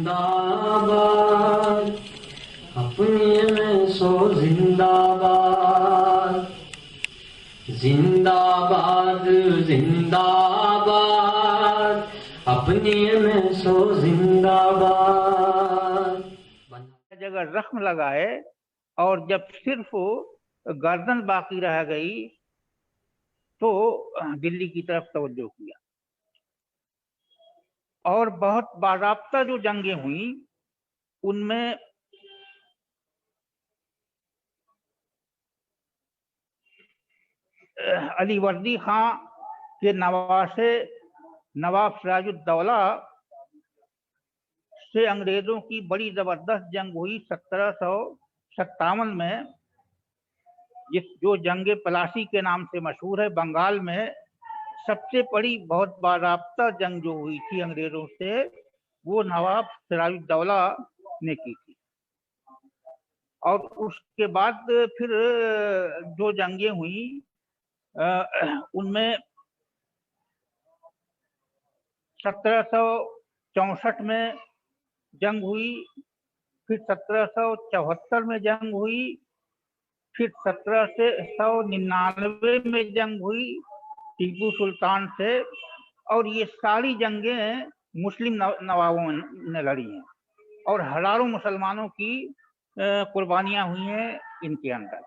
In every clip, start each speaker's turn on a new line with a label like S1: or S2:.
S1: زندہ باد، اپنے میں سو زندہ باد، زندہ باد زندہ باد، اپنے میں سو زندہ باد۔
S2: جگہ زخم لگا ہے اور جب صرف گردن باقی رہ گئی تو دلی کی طرف توجہ کیا، اور بہت باضابطہ جو جنگیں ہوئیں ان میں علی وردی خان کے نواسے نواب سراج الدولہ سے انگریزوں کی بڑی زبردست جنگ ہوئی 1757 میں، جو جنگ پلاسی کے نام سے مشہور ہے۔ بنگال میں سب سے بڑی بہت باضابطہ جنگ جو ہوئی تھی انگریزوں سے وہ نواب سراج الدولہ نے کی تھی، اور اس کے بعد پھر جو جنگیں ہوئیں ان میں 1764 میں جنگ ہوئی، پھر 1774 میں جنگ ہوئی، پھر 1799 میں جنگ ہوئی ٹیپو سلطان سے، اور یہ ساری جنگیں مسلم نوابوں نے لڑی ہیں اور ہزاروں مسلمانوں کی قربانیاں ہوئی ہیں ان کے اندر۔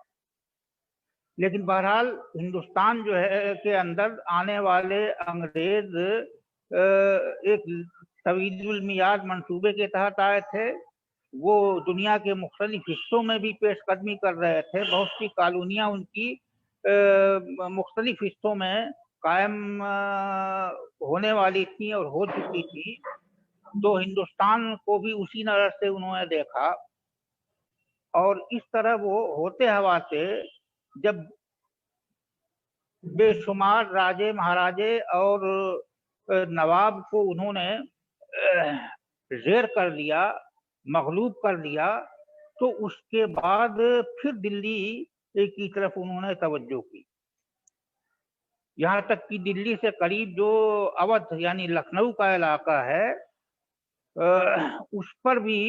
S2: لیکن بہرحال ہندوستان جو ہے کے اندر آنے والے انگریز ایک طویل المیعاد منصوبے کے تحت آئے تھے، وہ دنیا کے مختلف حصوں میں بھی پیش قدمی کر رہے تھے، بہت سی کالونیاں ان کی مختلف حصوں میں قائم ہونے والی تھیں اور ہو چکی تھی، تو ہندوستان کو بھی اسی نظر سے انہوں نے دیکھا، اور اس طرح وہ ہوتے ہوا سے جب بے شمار راجے مہاراجے اور نواب کو انہوں نے زیر کر لیا، مغلوب کر لیا، تو اس کے بعد پھر دلی کی طرف انہوں نے توجہ کی، یہاں تک کہ دلی سے قریب جو اودھ یعنی لکھنؤ کا علاقہ ہے اس پر بھی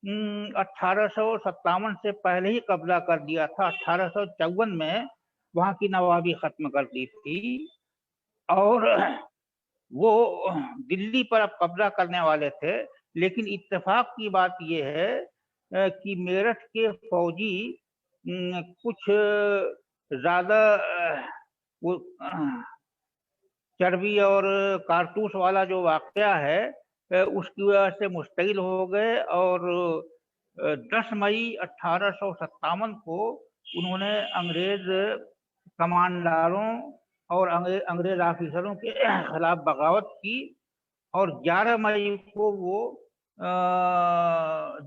S2: 1857 سے پہلے ہی قبضہ کر دیا تھا۔ 1854 میں وہاں کی نوابی ختم کر دی تھی، اور وہ دلی پر اب قبضہ کرنے والے تھے، لیکن اتفاق کی بات یہ ہے کہ میرٹھ کے فوجی کچھ زیادہ چربی اور کارتوس والا جو واقعہ ہے اس کی وجہ سے مشتعل ہو گئے، اور 10 مئی 1857 کو انہوں نے انگریز کمانڈاروں اور انگریز آفیسروں کے خلاف بغاوت کی، اور 11 مئی کو وہ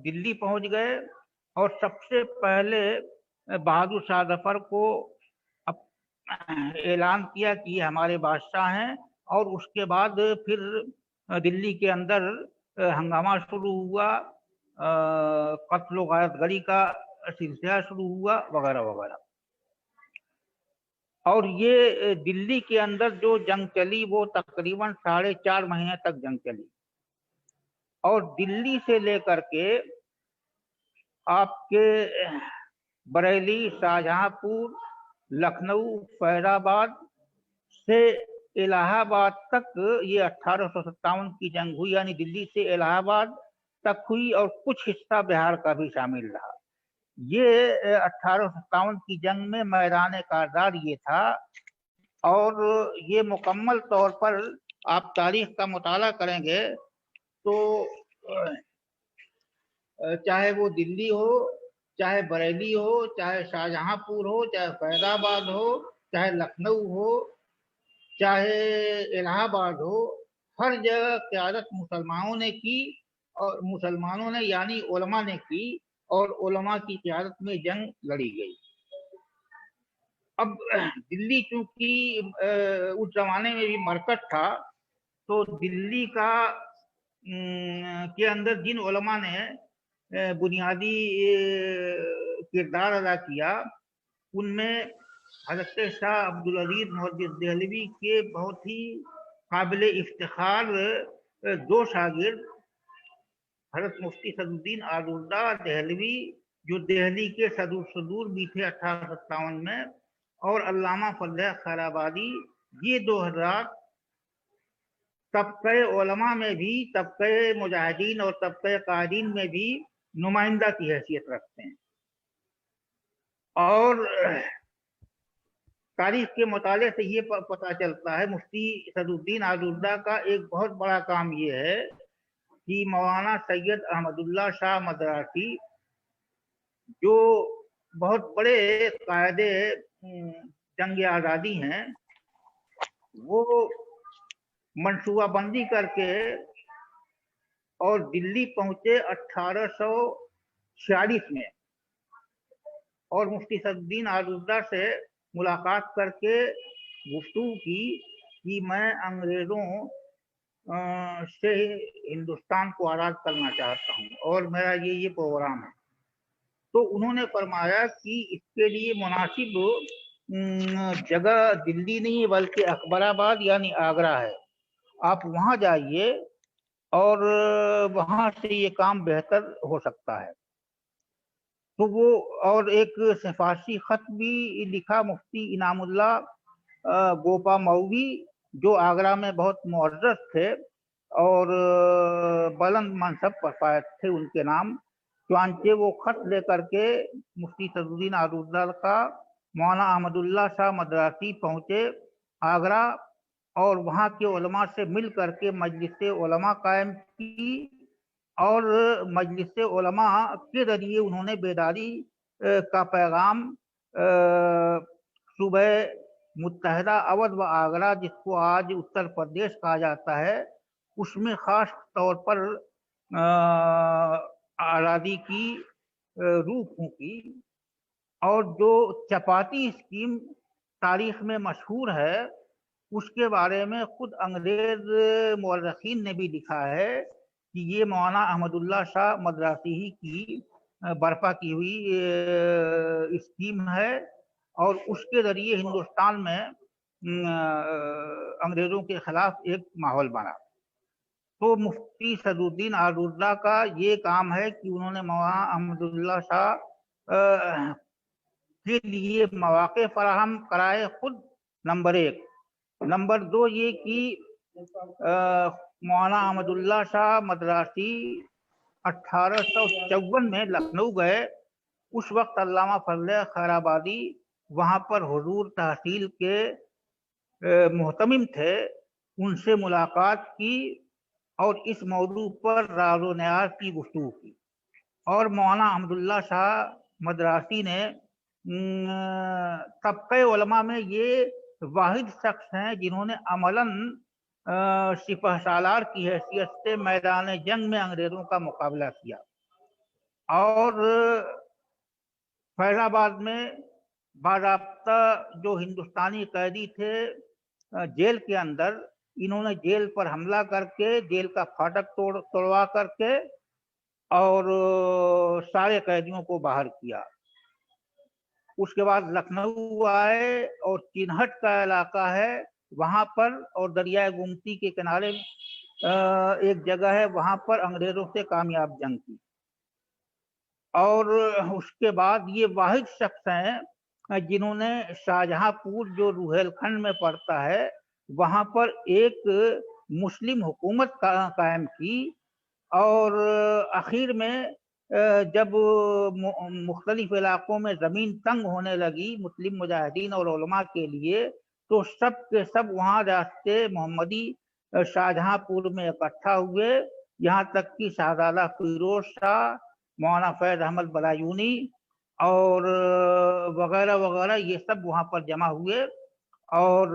S2: دلی پہنچ گئے، اور سب سے پہلے بہادر شاہ ظفر کو اعلان کیا کہ یہ ہمارے بادشاہ ہیں، اور اس کے بعد پھر دلی کے اندر ہنگامہ شروع ہوا، قتل و غارت گری کا سلسلہ شروع ہوا وغیرہ وغیرہ۔ اور یہ دلی کے اندر جو جنگ چلی وہ تقریباً 4.5 مہینے تک جنگ چلی، اور دلی سے لے کر کے آپ کے بریلی، شاہجہاں پور، لکھنؤ، فیض آباد سے الہ آباد تک یہ 1857 کی جنگ ہوئی، یعنی دلی سے الہ آباد تک ہوئی، اور کچھ حصہ بہار کا بھی شامل رہا۔ یہ 1857 کی جنگ میں میدان کارزار یہ تھا، اور یہ مکمل طور پر آپ تاریخ کا مطالعہ کریں گے تو چاہے وہ دلی ہو، چاہے بریلی ہو، چاہے شاہجہاں پور ہو، چاہے فیض آباد ہو، چاہے لکھنؤ ہو، چاہے الہ آباد ہو، ہر جگہ قیادت مسلمانوں نے کی، اور مسلمانوں نے یعنی علماء نے کی، اور علماء کی قیادت میں جنگ لڑی گئی۔ اب دلی چونکہ اس زمانے میں بھی مرکز تھا، تو دلی کا کے اندر جن علماء نے بنیادی کردار ادا کیا ان میں حضرت شاہ عبدالعزیز محدث دہلوی کے بہت ہی قابل افتخار 2 شاگرد حضرت مفتی صدرالدین آلوردہ دہلوی جو دہلی کے صدور بھی تھے 1857 میں، اور علامہ فضل خیر آبادی، یہ دو حضرات طبقہ علماء میں بھی، طبقہ مجاہدین اور طبقہ قائدین میں بھی نمائندہ کی حیثیت رکھتے ہیں۔ اور تاریخ کے مطالعے سے یہ پتہ چلتا ہے مفتی صدرالدین آلوردہ کا ایک بہت بڑا کام یہ ہے کہ مولانا سید احمد اللہ شاہ مدراسی جو بہت بڑے قائد جنگ آزادی ہیں، وہ منصوبہ بندی کر کے اور دلی پہنچے 1846 میں، اور مفتی صدرالدین آلوردہ سے ملاقات کر کے گفتگو کی کہ میں انگریزوں سے ہندوستان کو آزاد کرنا چاہتا ہوں اور میرا یہ پروگرام ہے۔ تو انہوں نے فرمایا کہ اس کے لیے مناسب جگہ دلی نہیں بلکہ اکبر آباد یعنی آگرہ ہے، آپ وہاں جائیے اور وہاں سے یہ کام بہتر ہو سکتا ہے۔ تو وہ اور ایک فارسی خط بھی لکھا مفتی انعام اللہ گوپا مئوی جو آگرہ میں بہت معزز تھے اور بلند منصب پر فائز تھے ان کے نام، چنانچہ وہ خط لے کر کے مفتی صدرالدین آلوردہ کا مولانا احمد اللہ شاہ مدراسی پہنچے آگرہ، اور وہاں کے علماء سے مل کر کے مجلس علماء قائم کی، اور مجلس علماء کے ذریعے انہوں نے بیداری کا پیغام صوبہ متحدہ اودھ و آگرہ، جس کو آج اتر پردیش کہا جاتا ہے، اس میں خاص طور پر آزادی کی روح پھونکی، اور جو چپاتی اسکیم تاریخ میں مشہور ہے اس کے بارے میں خود انگریز مورخین نے بھی لکھا ہے کہ یہ مولانا احمد اللہ شاہ مدراسی ہی کی برپا کی ہوئی اسکیم ہے، اور اس کے ذریعے ہندوستان میں انگریزوں کے خلاف ایک ماحول بنا۔ تو مفتی صدرالدین آلوردہ کا یہ کام ہے کہ انہوں نے مولانا احمد اللہ شاہ کے لیے مواقع فراہم کرائے خود، نمبر 1۔ نمبر 2 یہ کہ مولانا احمد اللہ شاہ مدراسی 1854 میں لکھنؤ گئے، اس وقت علامہ فضل خیر آبادی وہاں پر حضور تحصیل کے محتمم تھے، ان سے ملاقات کی اور اس موضوع پر راز و نیاز کی گفتگو کی، اور مولانا احمد اللہ شاہ مدراسی نے طبقہ علماء میں یہ واحد شخص ہیں جنہوں نے عملاً سپہ سالار کی حیثیت سے میدان جنگ میں انگریزوں کا مقابلہ کیا، اور فیض آباد میں باضابطہ جو ہندوستانی قیدی تھے جیل کے اندر، انہوں نے جیل پر حملہ کر کے جیل کا پھاٹک توڑوا کر کے اور سارے قیدیوں کو باہر کیا۔ اس کے بعد لکھنؤ آئے اور چینہٹ کا علاقہ ہے وہاں پر، اور دریائے گومتی کے کنارے ایک جگہ ہے وہاں پر انگریزوں سے کامیاب جنگ کی، اور اس کے بعد یہ واحد شخص ہیں جنہوں نے شاہجہاں پور جو روہیل کھنڈ میں پڑتا ہے وہاں پر ایک مسلم حکومت قائم کی، اور اخیر میں جب مختلف علاقوں میں زمین تنگ ہونے لگی مسلم مجاہدین اور علماء کے لیے، تو سب کے سب وہاں راستے محمدی شاہجہاں پور میں اکٹھا ہوئے، یہاں تک کہ شہزادہ فیروز شاہ، مولانا فیض احمد بلایونی اور وغیرہ وغیرہ یہ سب وہاں پر جمع ہوئے اور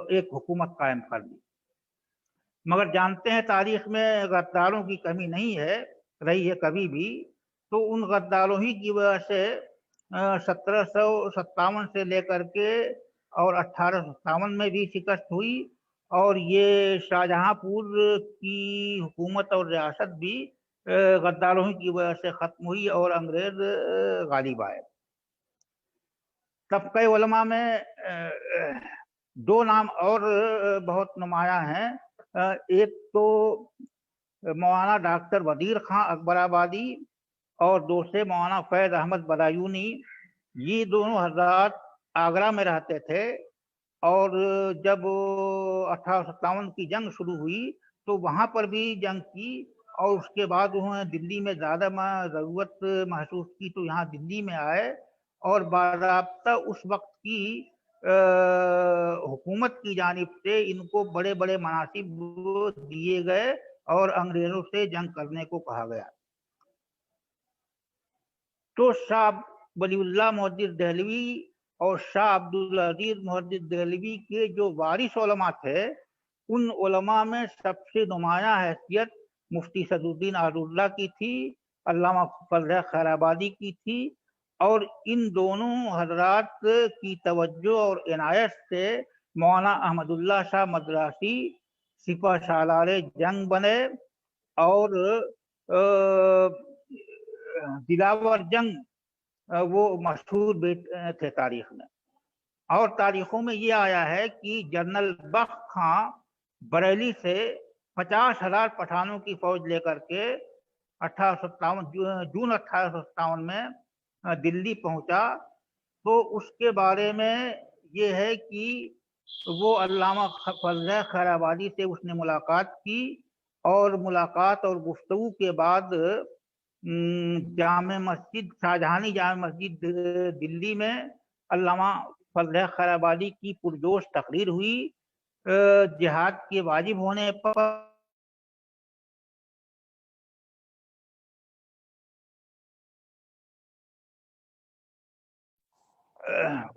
S2: ایک حکومت قائم کر دی۔ مگر جانتے ہیں تاریخ میں غداروں کی کمی نہیں ہے رہی ہے کبھی بھی، تو ان غداروں ہی کی وجہ سے 1757 سے لے کر کے اور 1857 میں بھی شکست ہوئی، اور یہ شاہجہاں پور کی حکومت اور ریاست بھی غداروں ہی کی وجہ سے ختم ہوئی اور انگریز غالب آئے۔ طبقہ علماء میں 2 نام اور بہت نمایاں ہیں، ایک تو مولانا ڈاکٹر وزیر خان اکبر آبادی اور دوسرے مولانا فیض احمد بدایونی، یہ دونوں حضرات آگرہ میں رہتے تھے، اور جب 1857 کی جنگ شروع ہوئی تو وہاں پر بھی جنگ کی، اور اس کے بعد انہوں نے دلی میں زیادہ ضرورت محسوس کی تو یہاں دلی میں آئے، اور باضابطہ اس وقت کی حکومت کی جانب سے ان کو بڑے بڑے مناصب دیے گئے اور انگریزوں سے جنگ کرنے کو کہا گیا۔ تو شاہ ولی اللہ محدث دہلوی اور شاہ عبدالعزیز محدث دہلوی کے جو وارث علماء تھے، ان علماء میں سب سے نمایاں حیثیت مفتی صدر الدین آذراللہ کی تھی، علامہ فضل خیر آبادی کی تھی، اور ان دونوں حضرات کی توجہ اور عنایت سے مولانا احمد اللہ شاہ مدراسی سپہ سالار جنگ بنے، اور دلاور جنگ وہ مشہور تھے تاریخ میں۔ اور تاریخوں میں یہ آیا ہے کہ جنرل بخت خان بریلی سے 50,000 پٹھانوں کی فوج لے کر کے جون 1857 میں دلی پہنچا، تو اس کے بارے میں یہ ہے کہ وہ علامہ فضل خیر آبادی سے اس نے ملاقات کی، اور ملاقات اور گفتگو کے بعد جامع مسجد شاہجہانی جامع مسجد دلی میں علامہ فضل خیر آبادی کی پرجوش تقریر ہوئی، جہاد کے واجب ہونے پر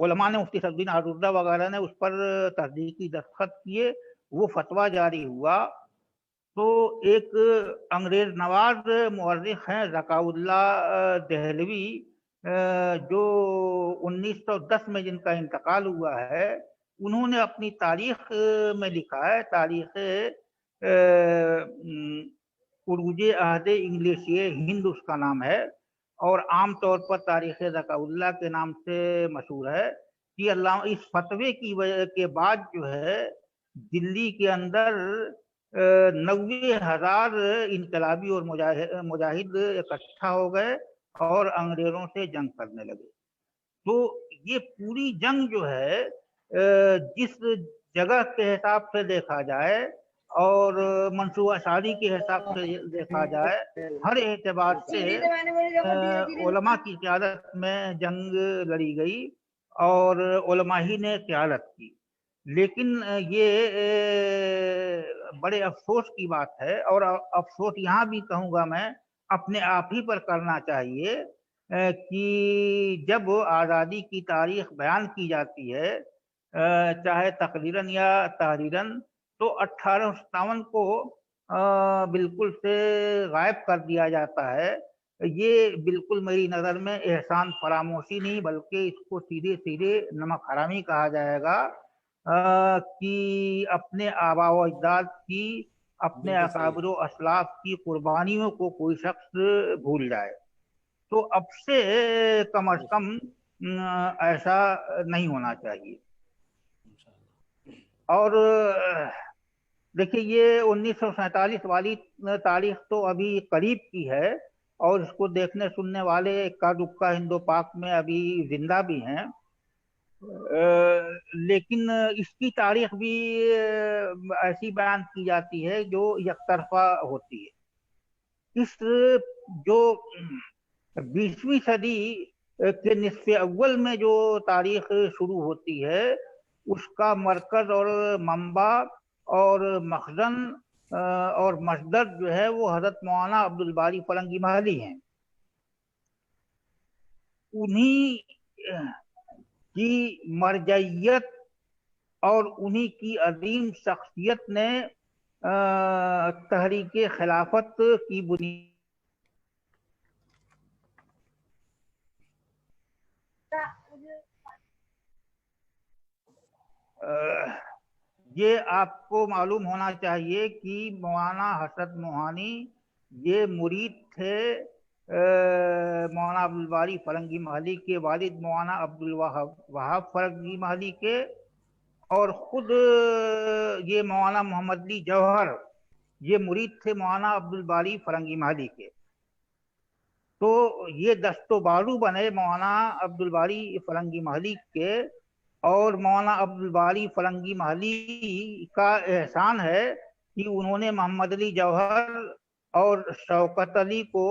S2: علماء نے، مفتی صدر الدین آذراللہ وغیرہ نے اس پر تصدیقی دستخط کیے، وہ فتویٰ جاری ہوا۔ تو ایک انگریز نواز مورخ ہیں ذکاء اللہ دہلوی، جو 1910 میں جن کا انتقال ہوا ہے، انہوں نے اپنی تاریخ میں لکھا ہے، تاریخ عروج عہد انگلش ہند اس کا نام ہے، اور عام طور پر تاریخ ذکاء اللہ کے نام سے مشہور ہے، کہ اللہ اس فتوے کی وجہ کے بعد جو ہے دلی کے اندر 90,000 انقلابی اور مجاہد اکٹھا ہو گئے اور انگریزوں سے جنگ کرنے لگے۔ تو یہ پوری جنگ جو ہے جس جگہ کے حساب سے دیکھا جائے اور منصوبہ سازی کے حساب سے دیکھا جائے، ہر اعتبار سے علماء کی قیادت میں جنگ لڑی گئی اور علماء ہی نے قیادت کی۔ لیکن یہ بڑے افسوس کی بات ہے، اور افسوس یہاں بھی کہوں گا میں اپنے آپ ہی پر کرنا چاہیے، کہ جب آزادی کی تاریخ بیان کی جاتی ہے، چاہے تقریراً یا تحریراً، تو 1857 کو بالکل سے غائب کر دیا جاتا ہے۔ یہ بالکل میری نظر میں احسان فراموشی نہیں، بلکہ اس کو سیدھے سیدھے نمک حرامی کہا جائے گا، کہ اپنے آباء و اجداد کی، اپنے اکابر و اسلاف کی قربانیوں کو کوئی شخص بھول جائے۔ تو اب سے کم از کم ایسا نہیں ہونا چاہیے۔ اور دیکھیے، یہ 1947 والی تاریخ تو ابھی قریب کی ہے، اور اس کو دیکھنے سننے والے اکا دکا ہندو پاک میں ابھی زندہ بھی ہیں، لیکن اس کی تاریخ بھی ایسی بیان کی جاتی ہے جو یک طرفہ ہوتی ہے۔ اس جو 20ویں صدی کے نصف اول میں جو تاریخ شروع ہوتی ہے، اس کا مرکز اور منبع اور مخزن اور مصدر جو ہے وہ حضرت مولانا عبدالباری فرنگی محلی ہیں۔ انہی کی مرجعیت اور انہی کی عظیم شخصیت نے تحریک خلافت کی بنیاد یہ آپ کو معلوم ہونا چاہیے کہ مولانا حسرت موہانی یہ مرید تھے مولانا عبدالباری فرنگی محلی کے والد مولانا عبدالوہاب فرنگی محلی کے، اور خود یہ مولانا محمد علی جوہر یہ مرید تھے مولانا عبدالباری فرنگی محلی کے. تو یہ دست و بازو بنے مولانا عبدالباری فرنگی محلی کے. اور مولانا عبدالباری فرنگی محلی کا احسان ہے کہ انہوں نے محمد علی جوہر اور شوکت علی کو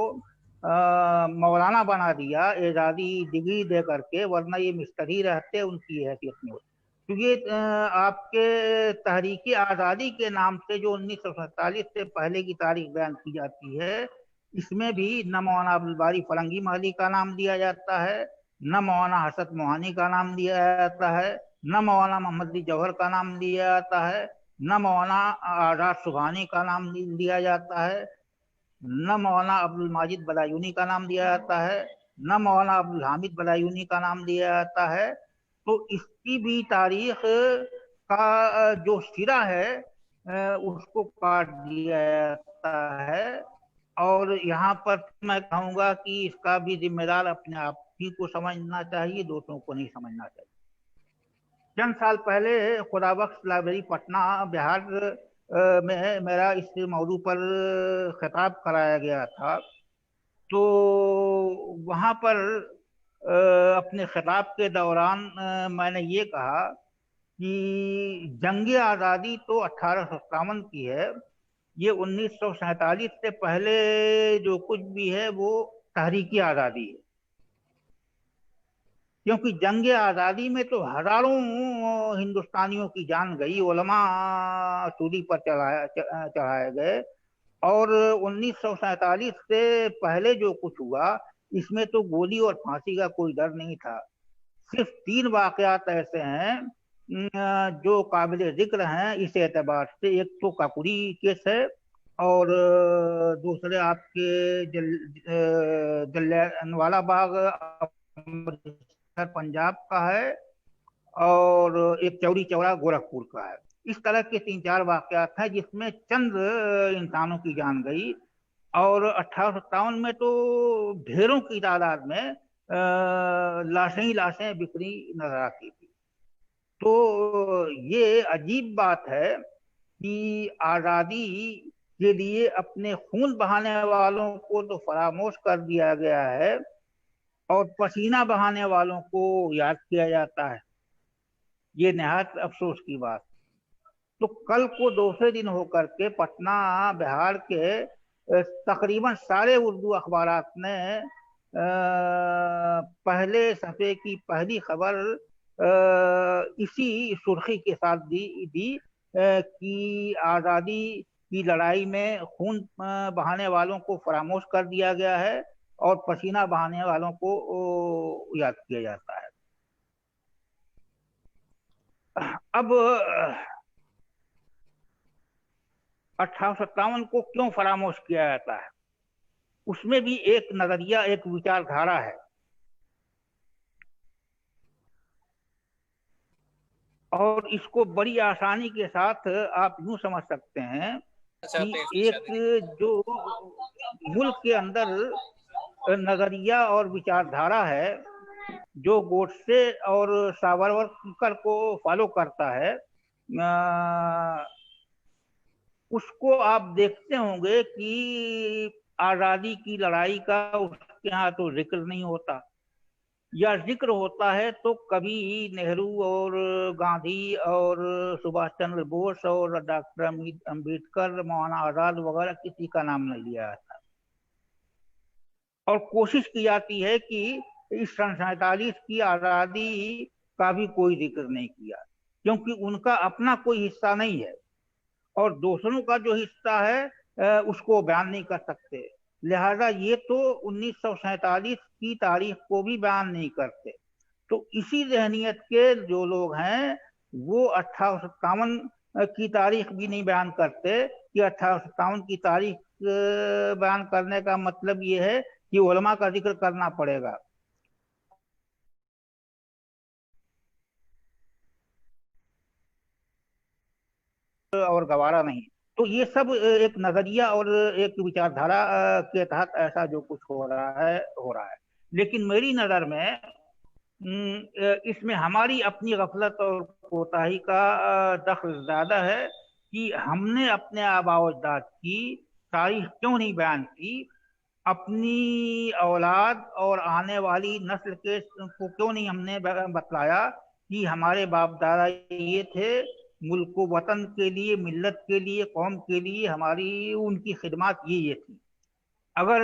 S2: مولانا بنا دیا اعزازی ڈگری دے کر کے، ورنہ یہ مستری رہتے ان کی حیثیت میں ہوتی. کیونکہ آپ کے تحریک آزادی کے نام سے جو 1947 سے پہلے کی تاریخ بیان کی جاتی ہے، اس میں بھی نہ مولانا عبدالباری فرنگی محلی کا نام دیا جاتا ہے، نہ مولانا حسرت موہانی کا نام دیا جاتا ہے، نہ مولانا محمد علی جوہر کا نام دیا جاتا ہے، نہ مولانا آزاد سبحانی کا نام دیا جاتا ہے، نہ مولانا عبدالماجد بلایونی کا نام دیا جاتا ہے، نہ مولانا عبدالحامد بلایونی کا نام دیا جاتا ہے. تو اس کی بھی تاریخ کا جو سرا ہے اس کو کاٹ دیا جاتا ہے. اور یہاں پر میں کہوں گا کہ اس کا بھی ذمہ دار اپنے آپ ہی کو سمجھنا چاہیے، دوسروں کو نہیں سمجھنا چاہیے. چند سال پہلے خدا بخش لائبریری پٹنہ بہار میں میرا اس موضوع پر خطاب کرایا گیا تھا. تو وہاں پر اپنے خطاب کے دوران میں نے یہ کہا کہ جنگ آزادی تو 1857 کی ہے، یہ 1947 سے پہلے جو کچھ بھی ہے وہ تحریکی آزادی ہے. کیونکہ جنگ آزادی میں تو ہزاروں ہندوستانیوں کی جان گئی، علماء سولی پر چڑھائے گئے. اور 1947 سے پہلے جو کچھ ہوا اس میں تو گولی اور پھانسی کا کوئی ڈر نہیں تھا. صرف 3 واقعات ایسے ہیں جو قابل ذکر ہیں اس اعتبار سے. ایک تو کاکوری کیس ہے، اور دوسرے آپ کے جلیانوالہ باغ پنجاب کا ہے، اور ایک چوری چورا گورکھپور کا ہے. اس طرح کے 3-4 واقعات ہیں جس میں چند انسانوں کی جان گئی. اور 1857 میں تو ڈھیروں کی تعداد میں لاشیں ہی لاشیں بکھری نظر آتی تھی. تو یہ عجیب بات ہے کہ آزادی کے لیے اپنے خون بہانے والوں کو تو فراموش کر دیا گیا ہے اور پسینہ بہانے والوں کو یاد کیا جاتا ہے. یہ نہایت افسوس کی بات. تو کل کو دوسرے دن ہو کر کے پٹنہ بہار کے تقریباً سارے اردو اخبارات نے پہلے صفحے کی پہلی خبر اسی سرخی کے ساتھ دی کہ آزادی کی لڑائی میں خون بہانے والوں کو فراموش کر دیا گیا ہے اور پسینہ بہانے والوں کو یاد کیا جاتا ہے. اب 1857 کو کیوں فراموش کیا جاتا ہے؟ اس میں بھی ایک نظریہ، ایک وچار دھارا ہے، اور اس کو بڑی آسانی کے ساتھ آپ یوں سمجھ سکتے ہیں کہ ایک جو ملک کے اندر نظریہ اور وچار دھارا ہے جو گوڈسے اور ساورکر کو فالو کرتا ہے، اس کو آپ دیکھتے ہوں گے کہ آزادی کی لڑائی کا اس کے ہاں تو ذکر نہیں ہوتا، یا ذکر ہوتا ہے تو کبھی نہرو اور گاندھی اور سبھاش چندر بوس اور ڈاکٹر امبیڈکر، مولانا آزاد وغیرہ کسی کا نام نہیں لیا جاتا. اور کوشش کی جاتی ہے کہ اس 47 کی آزادی کا بھی کوئی ذکر نہیں کیا، کیونکہ ان کا اپنا کوئی حصہ نہیں ہے اور دوسروں کا جو حصہ ہے اس کو بیان نہیں کر سکتے. لہذا یہ تو 1947 کی تاریخ کو بھی بیان نہیں کرتے. تو اسی ذہنیت کے جو لوگ ہیں وہ 1857 کی تاریخ بھی نہیں بیان کرتے کہ 1857 کی تاریخ بیان کرنے کا مطلب یہ ہے کہ علماء کا ذکر کرنا پڑے گا. اور گوارا نہیں. تو یہ سب ایک نظریہ اور ایک وچار دھارا کے تحت ایسا جو کچھ ہو رہا ہے. لیکن میری نظر میں اس میں ہماری اپنی غفلت اور کوتاہی کا دخل زیادہ ہے کہ ہم نے اپنے آباء و اجداد کی تاریخ کیوں نہیں بیان کی، اپنی اولاد اور آنے والی نسل کو کیوں نہیں ہم نے بتلایا کہ ہمارے باپ دادا یہ تھے، ملک و وطن کے لیے، ملت کے لیے، قوم کے لیے ہماری ان کی خدمات یہ تھی۔ اگر